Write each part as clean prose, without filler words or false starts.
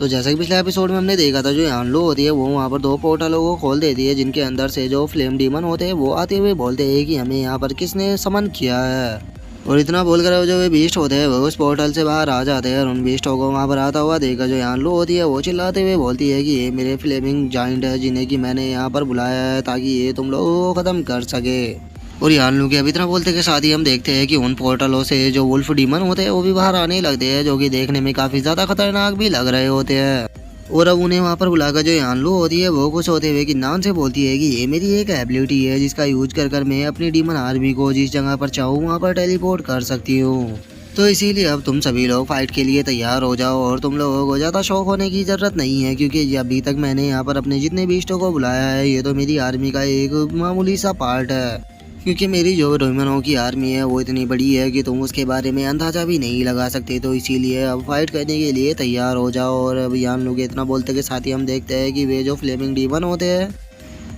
तो जैसा कि पिछले एपिसोड में हमने देखा था, जो यानलो होती है वो वहाँ पर दो पोर्टलों को खोल देती है, जिनके अंदर से जो फ्लेम डीमन होते हैं वो आते हुए बोलते हैं कि हमें यहाँ पर किसने समन किया है। और इतना बोलकर जो वे बीस्ट होते हैं वो उस पोर्टल से बाहर आ जाते हैं और उन बीस्टों को वहाँ पर आता हुआ देखकर जो यानलो होती है वो चिल्लाते हुए बोलती है कि ये मेरे फ्लेमिंग जाइंट है, जिन्हें कि मैंने यहाँ पर बुलाया है ताकि ये तुम लोगों को खत्म कर सके। और यानलू के अभी इतना बोलते के साथ ही हम देखते हैं कि उन पोर्टलों से जो वुल्फ डीमन होते हैं वो भी बाहर आने लगते हैं, जो कि देखने में काफी ज्यादा खतरनाक भी लग रहे होते हैं। और अब उन्हें वहाँ पर बुलाकर जो यानलू होती है वो खुश होते हुए किन्नान से बोलती है कि ये मेरी एक एबिलिटी है जिसका यूज कर मैं अपनी डीमन आर्मी को जिस जगह पर चाहूँ वहाँ पर टेलीपोर्ट कर सकती हूँ। तो इसीलिए अब तुम सभी लोग फाइट के लिए तैयार हो जाओ और तुम लोगों को ज़्यादा शौक होने की ज़रूरत नहीं है, क्योंकि अभी तक मैंने यहाँ पर अपने जितने बीस्टों को बुलाया है ये तो मेरी आर्मी का एक मामूली सा पार्ट है। क्योंकि मेरी जो डोमिनों की आर्मी है वो इतनी बड़ी है कि तुम उसके बारे में अंदाजा भी नहीं लगा सकते। तो इसीलिए अब फाइट करने के लिए तैयार हो जाओ। और अब यान लोग इतना बोलते के साथ ही हम देखते हैं कि वे जो फ्लेमिंग डीमन होते हैं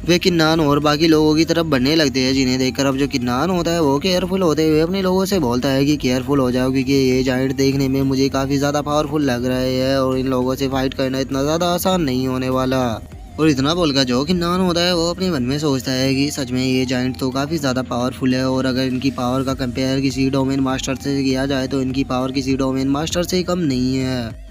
वे किन्नान और बाकी लोगों की तरफ बढ़ने लगते हैं, जिन्हें देखकर अब जो किन्नान होता है वो केयरफुल होते हुए अपने लोगों से बोलता है कि केयरफुल हो जाओ, क्योंकि ये जाइंट देखने में मुझे काफ़ी ज़्यादा पावरफुल लग रहे हैं और इन लोगों से फाइट करना इतना ज़्यादा आसान नहीं होने वाला। और इतना बोलकर जो किन्नान होता है वो अपने मन में सोचता है कि सच में ये जाइंट तो काफ़ी ज़्यादा पावरफुल है और अगर इनकी पावर का कंपेयर किसी डोमेन मास्टर से किया जाए तो इनकी पावर किसी डोमेन मास्टर से कम नहीं है।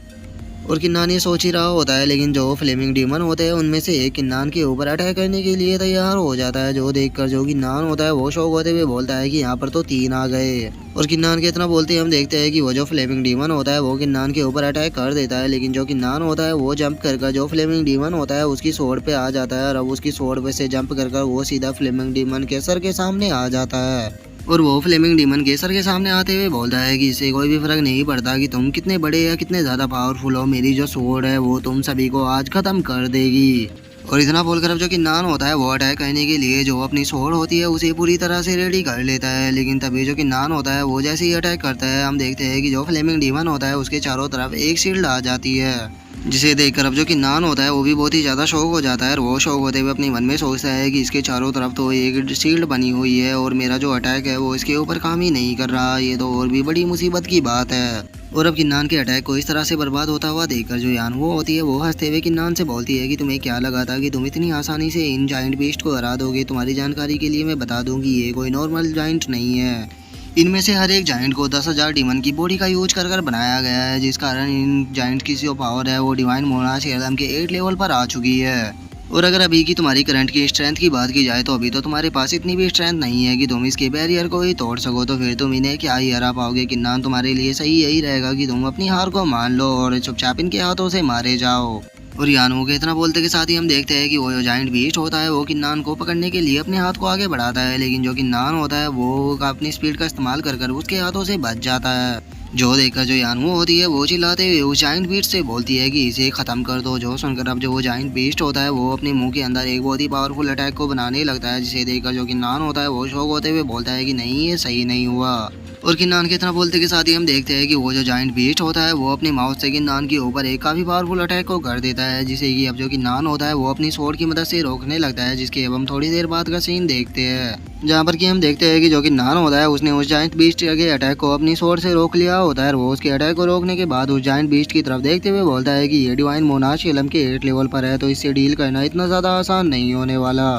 और किन्नान ये सोच ही रहा होता है, लेकिन जो फ्लेमिंग डीमन होते हैं उनमें से एक किन्नान के ऊपर अटैक करने के लिए तैयार हो जाता है, जो देखकर जो किन्नान होता है वो शौक होते हुए बोलता है कि यहाँ पर तो 3 आ गए। और किन्नान के इतना बोलते ही हम देखते हैं कि वो जो फ्लेमिंग डीमन होता है वो किन्नान के ऊपर अटैक कर देता है, लेकिन जो किन्नान होता है वो जंप कर जो फ्लेमिंग डीमन होता है उसकी सोर्ड पे आ जाता है और अब उसकी सोर्ड पे से जंप कर वो सीधा फ्लेमिंग डीमन के सर के सामने आ जाता है। और वो फ्लेमिंग डीमन के सर के सामने आते हुए बोलता है कि इससे कोई भी फर्क नहीं पड़ता कि तुम कितने बड़े या कितने ज़्यादा पावरफुल हो, मेरी जो सोर्ड है वो तुम सभी को आज खत्म कर देगी। और इतना बोलकर अब जो किन्नान होता है वो अटैक करने के लिए जो अपनी सोर्ड होती है उसे पूरी तरह से रेडी कर लेता है, लेकिन तभी जो किन्नान होता है वो जैसे ही अटैक करता है हम देखते हैं कि जो फ्लेमिंग डीमन होता है उसके चारों तरफ एक शील्ड आ जाती है, जिसे देखकर अब जो किन्नान होता है वो भी बहुत ही ज़्यादा शौक हो जाता है। और वो शौक होते हुए अपने मन में सोचता है कि इसके चारों तरफ तो एक शील्ड बनी हुई है और मेरा जो अटैक है वो इसके ऊपर काम ही नहीं कर रहा, ये तो और भी बड़ी मुसीबत की बात है। और अब किन्नान के अटैक को इस तरह से बर्बाद होता हुआ देखकर जो यानवो होती है वो हंसते हुए किन्नान से बोलती है कि तुम्हें क्या लगा था कि तुम इतनी आसानी से इन जाइंट बीस्ट को हरा दोगे। तुम्हारी जानकारी के लिए मैं बता दूं कि ये कोई नॉर्मल जाइंट नहीं है, इनमें से हर एक जाइंट को 10,000 डीमन की बॉडी का यूज कर बनाया गया है, जिस कारण इन जाइंट की जो पावर है वो डिवाइन मोनार्च एलम के 8 लेवल पर आ चुकी है। और अगर अभी की तुम्हारी करंट की स्ट्रेंथ की बात की जाए तो अभी तो तुम्हारे पास इतनी भी स्ट्रेंथ नहीं है कि तुम इसके बैरियर को ही तोड़ सको, तो फिर तुम इन्हें क्या ही हरा पाओगे। किन्नान तुम्हारे लिए सही यही रहेगा कि तुम अपनी हार को मान लो और चुपचाप इनके हाथों से मारे जाओ। और यानवो के इतना बोलते के साथ ही हम देखते हैं कि वो जो जाइंट बीस्ट होता है वो किन्नान को पकड़ने के लिए अपने हाथ को आगे बढ़ाता है, लेकिन जो किन्नान होता है वो अपनी स्पीड का इस्तेमाल कर उसके हाथों से बच जाता है, जो देखकर जो यानवो होती है वो चिल्लाते हुए उस जाइंट बीस्ट से बोलती है कि इसे खत्म कर दो। जो सुनकर अब जो वो जाइंट बीस्ट होता है वो अपने मुंह के अंदर एक बहुत ही पावरफुल अटैक को बनाने लगता है, जिसे देखकर जो किन्नान होता है वो शौक होते हुए बोलता है कि नहीं ये सही नहीं हुआ। और किन्नान के इतना बोलते के साथ ही हम देखते हैं कि वो जो जाइंट बीस्ट होता है वो अपने माउथ से किन्नान के ऊपर एक काफी पावरफुल अटैक को कर देता है, जिसे कि अब जो किन्नान होता है वो अपनी स्वॉर्ड की मदद से रोकने लगता है, जिसके अब हम थोड़ी देर बाद का सीन देखते हैं, जहाँ पर कि हम देखते हैं कि जो किन्नान होता है उसने उस जाइंट बीस्ट के अटैक को अपनी स्वॉर्ड से रोक लिया होता है। वो उसके अटैक को रोकने के बाद उस जाइंट बीस्ट की तरफ देखते हुए बोलता है कि ये डिवाइन मोनार्च एलम के 8 लेवल पर है, तो इससे डील करना इतना ज़्यादा आसान नहीं होने वाला।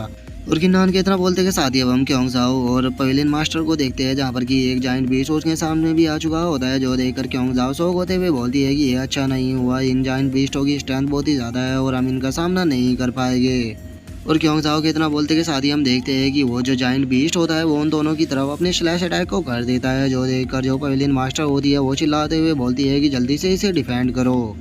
और किन्नान के इतना बोलते के साथ ही अब हम क्योंगजाओ और पवेलियन मास्टर को देखते हैं, जहाँ पर कि एक जाइंट बीस्ट उसके सामने भी आ चुका होता है, जो देखकर क्योंगजाओ शौक होते हुए बोलती है कि ये अच्छा नहीं हुआ, इन जाइंट बीस्टों की स्ट्रेंथ बहुत ही ज़्यादा है और हम इनका सामना नहीं कर पाएंगे। और क्योंगजाओ के इतना बोलते के साथ ही हम देखते हैं कि वो जो जाइंट बीस्ट होता है वो उन दोनों की तरफ अपने स्लैश अटैक को कर देता है, जो देखकर जो पवेलियन मास्टर होती है वो चिल्लाते हुए बोलती है कि जल्दी से इसे डिफेंड करो।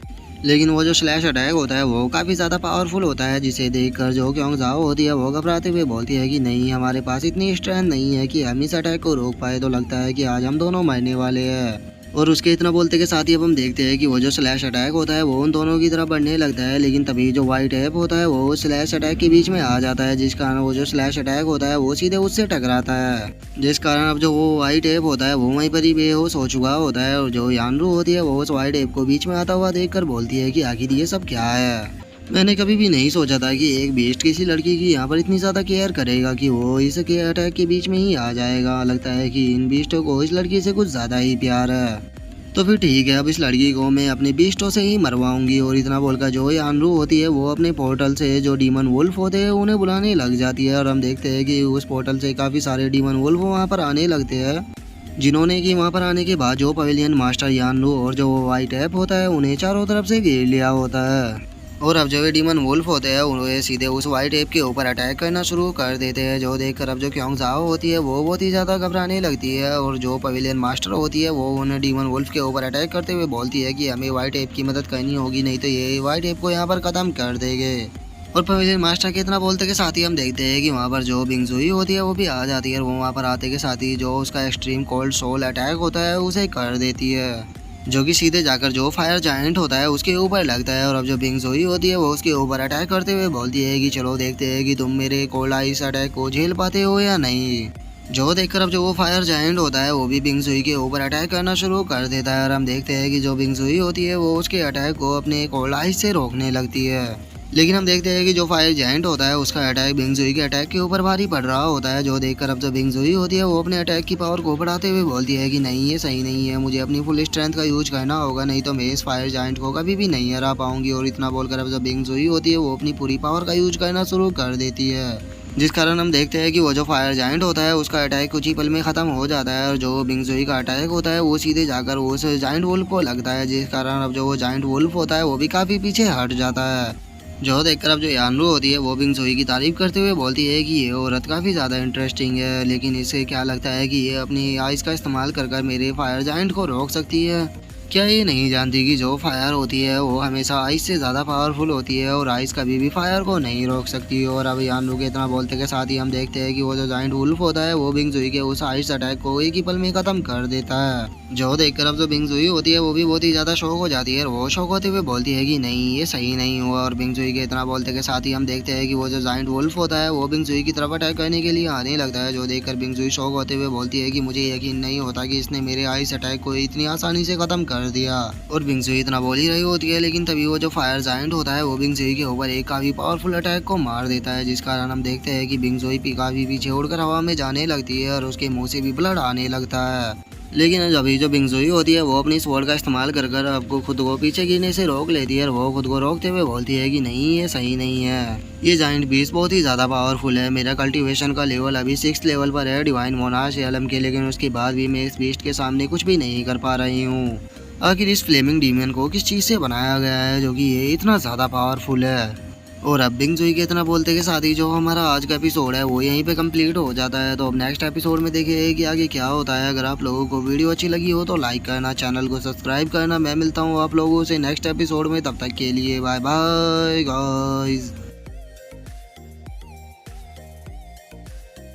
लेकिन वो जो स्लैश अटैक होता है वो काफ़ी ज़्यादा पावरफुल होता है, जिसे देखकर जो क्योंगजाओ होती है वो घबराते हुए बोलती है कि नहीं हमारे पास इतनी स्ट्रेंथ नहीं है कि हम इस अटैक को रोक पाए, तो लगता है कि आज हम दोनों मरने वाले हैं। और उसके इतना बोलते के साथ ही अब हम देखते हैं कि वो जो स्लैश अटैक होता है वो उन दोनों की तरफ बढ़ने लगता है, लेकिन तभी जो वाइट ऐप होता है वो स्लैश अटैक के बीच में आ जाता है, जिस कारण वो जो स्लैश अटैक होता है वो सीधे उससे टकराता है, जिस कारण अब जो वो वाइट ऐप होता है वो वहीं पर ही बेहोश हो चुका होता है। और जो यानरू होती है वो उस वाइट ऐप को बीच में आता हुआ देखकर बोलती है कि आखिर ये सब क्या है। मैंने कभी भी नहीं सोचा था कि एक बीस्ट किसी लड़की की यहाँ पर इतनी ज़्यादा केयर करेगा कि वो इस के अटैक के बीच में ही आ जाएगा। लगता है कि इन बीस्टों को इस लड़की से कुछ ज़्यादा ही प्यार है। तो फिर ठीक है, अब इस लड़की को मैं अपने बीस्टों से ही मरवाऊंगी। और इतना बोलकर जो यानरू होती है वो अपने पोर्टल से जो डीमन वुल्फ होते हैं उन्हें बुलाने लग जाती है। और हम देखते हैं कि उस पोर्टल से काफ़ी सारे डीमन वुल्फ वहाँ पर आने लगते हैं, जिन्होंने कि वहाँ पर आने के बाद जो पवेलियन मास्टर यानरू और जो वाइट ऐप होता है उन्हें चारों तरफ से घेर लिया होता है। और अब जो ये डीमन वुल्फ होते हैं उन्हें सीधे उस वाइट एप के ऊपर अटैक करना शुरू कर देते हैं, जो देखकर अब जो क्योंग जाओ होती है वो बहुत ही ज़्यादा घबराने लगती है। और जो पवेलियन मास्टर होती है वो उन्हें डीमन वुल्फ के ऊपर अटैक करते हुए बोलती है कि हमें वाइट एप की मदद करनी होगी, नहीं तो ये वाइट एप को यहाँ पर ख़त्म कर देंगे। और पवेलियन मास्टर के इतना बोलते के साथ ही हम देखते हैं कि वहाँ पर जो बिंगजुई होती है वो भी आ जाती है। और वो वहाँ पर आते के साथ ही जो उसका एक्सट्रीम कोल्ड सोल अटैक होता है उसे कर देती है, जो कि सीधे जाकर जो फायर जायंट होता है उसके ऊपर लगता है। और अब जो बिंगजुई होती है वो उसके ऊपर अटैक करते हुए बोलती है कि चलो देखते हैं कि तुम मेरे कोल्ड आइस अटैक को झेल पाते हो या नहीं। जो देखकर अब जो वो फायर जायंट होता है वो भी बिंगजुई के ऊपर अटैक करना शुरू कर देता है। और हम देखते हैं कि जो बिंगजुई होती है वो उसके अटैक को अपने कोल्ड आइस से रोकने लगती है, लेकिन हम देखते हैं कि जो फायर जायंट होता है उसका अटैक बिंगजुई के अटैक के ऊपर भारी पड़ रहा होता है। जो देखकर अब जो बिंगजुई होती है वो अपने अटैक की पावर को बढ़ाते हुए बोलती है कि नहीं ये सही नहीं है, मुझे अपनी फुल स्ट्रेंथ का यूज करना होगा, नहीं तो मैं इस फायर जायंट को कभी भी नहीं हरा पाऊंगी। और इतना बोलकर अब जो बिंगजुई होती है वो अपनी पूरी पावर का यूज करना शुरू कर देती है, जिस कारण हम देखते हैं कि वो जो फायर जायंट होता है उसका अटैक कुछ ही पल में ख़त्म हो जाता है। और जो बिंगजुई का अटैक होता है वो सीधे जाकर उस जायंट वुल्फ को लगता है, जिस कारण अब जो वो जायंट वुल्फ होता है वो भी काफ़ी पीछे हट जाता है। जो देखकर अब जो यानरू होती है वो बिंगजुई की तारीफ करते हुए बोलती है कि ये औरत काफ़ी ज़्यादा इंटरेस्टिंग है, लेकिन इसे क्या लगता है कि ये अपनी आइस का इस्तेमाल कर मेरे फायर जायंट को रोक सकती है। क्या ये नहीं जानती कि जो फायर होती है वो हमेशा आइस से ज़्यादा पावरफुल होती है और आइस कभी भी फायर को नहीं रोक सकती। और अब यानरू के इतना बोलते के साथ ही हम देखते हैं कि वो जो जायंट वुल्फ होता है वो बिंगजुई के उस आइस अटैक को एक ही पल में ख़त्म कर देता है। जो देखकर अब जो बिंगजुई होती है वो भी बहुत ही ज़्यादा शौक हो जाती है और वो शौक होते हुए बोलती है कि नहीं ये सही नहीं हुआ। और बिंगजुई के इतना बोलते के साथ ही हम देखते हैं कि वो जो जायंट वुल्फ होता है वो बिंगजुई की तरफ अटैक करने के लिए आने लगता है। जो देखकर बिंगजुई शौक होते हुए बोलती है कि मुझे यकीन नहीं होता कि इसने मेरे आइस अटैक को इतनी आसानी से ख़त्म कर दिया। और बिंगजुई इतना बोल ही रही होती है, लेकिन तभी वो जो फायर जायंट होता है वो बिंगजुई के ऊपर एक काफ़ी पावरफुल अटैक को मार देता है, जिस कारण हम देखते हैं कि बिंगजुई काफ़ी पीछे उड़कर हवा में जाने लगती है और उसके मुंह से भी ब्लड आने लगता है। लेकिन अभी जो बिंगजुई होती है वो अपनी स्वॉर्ड का इस्तेमाल कर आपको खुद को पीछे गिरने से रोक लेती है और वो खुद को रोकते हुए बोलती है कि नहीं ये सही नहीं है, ये जायंट बीस्ट बहुत ही ज़्यादा पावरफुल है, मेरा कल्टीवेशन का लेवल अभी 6 लेवल पर है डिवाइन मोनाश एलम के, लेकिन उसके बाद भी मैं इस बीस्ट के सामने कुछ भी नहीं कर पा रही हूँ। आखिर इस फ्लेमिंग डीमन को किस चीज़ से बनाया गया है जो कि ये इतना ज़्यादा पावरफुल है। और अब बिंगजुई के इतना बोलते के साथ ही जो हमारा आज का एपिसोड है वो यहीं पे कंप्लीट हो जाता है। तो अब नेक्स्ट एपिसोड में देखें कि आगे क्या होता है। अगर आप लोगों को वीडियो अच्छी लगी हो तो लाइक करना, चैनल को सब्सक्राइब करना। मैं मिलता हूँ आप लोगों से नेक्स्ट एपिसोड में, तब तक के लिए बाय बाय गाइस।